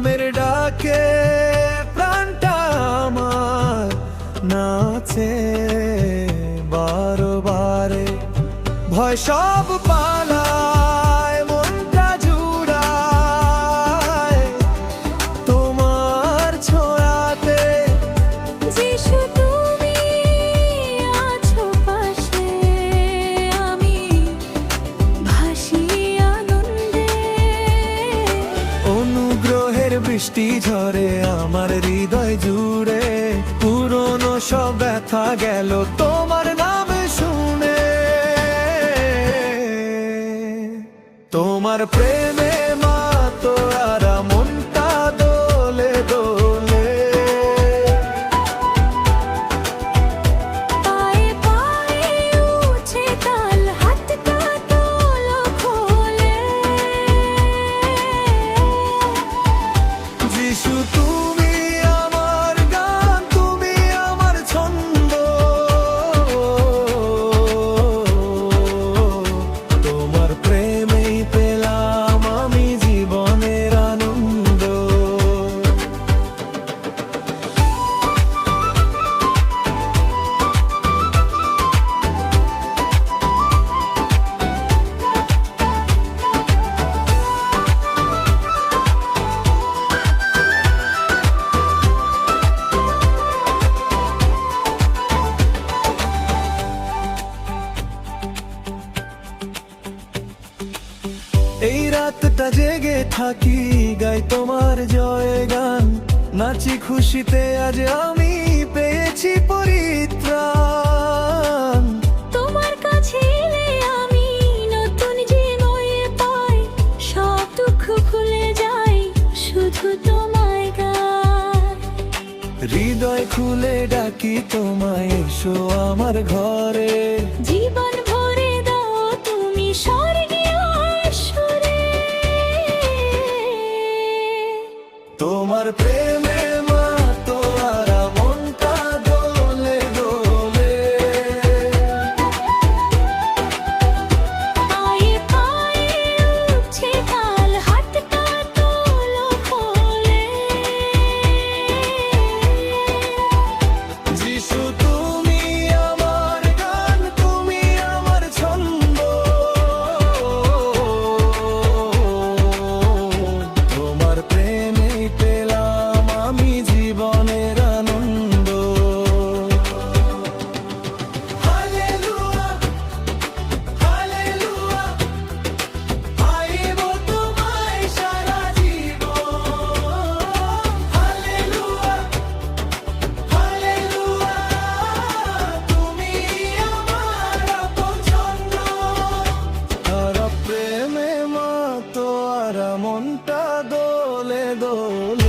নামের ডাকে প্রাণটা আমার নাচে বারবারে, ভয় সব পালায় মনটা জুড়ায় তোমার ছোঁয়াতে। যিশু তুমি আছো পাশে, আমি ভাসি আনন্দে। অনুগ্রহের বৃষ্টি ঝরে আমার হৃদয় জুড়ে, পুরনো সব ব্যথা গেল তোমার নামে শুনে। তোমার প্রেমে মাতোয়ারা মনটা দোলে দোলে। পায়ে পায়ে উঠে তাল, হাতটা তোলো খোলে। যিশু তুমি আমার গান, তুমি আমার ছন্দ, তোমার প্রেমেই পেলাম আমি জীবনের আনন্দ। এই রাতটা জেগে থাকি, গাই তোমার জয় গান, নাচি খুশিতে আজ আমি পেয়েছি পরিত্রাণ। তোমার কাছে এলে আমি নতুন জীবন পাই, সব দুঃখ ভুলে যাই শুধু তোমায় গাই। হৃদয় খুলে ডাকি তোমায়, এসো আমার ঘরে। জীবন ভরে দাও তুমি স্বর্গীয় ঈশ্বরে। তোমার প্রেমে মাতোয়ারা মনটা দোলে দোলে। পায়ে পায়ে উঠছে তাল, হাতটা তোলো খোলে। যিশু তুমি আমার গান, তুমি আমার ছন্দ, তোমার প্রেমেই পেলাম আমি জীবনের আনন্দ। হালেলুয়া হালেলুয়া, গাইব তোমায় সারা জীবন। হালেলুয়া হালেলুয়া, তুমি আমার আপনজন। তারা প্রেমে মাতোয়ারা মনটা দোলে দোলে।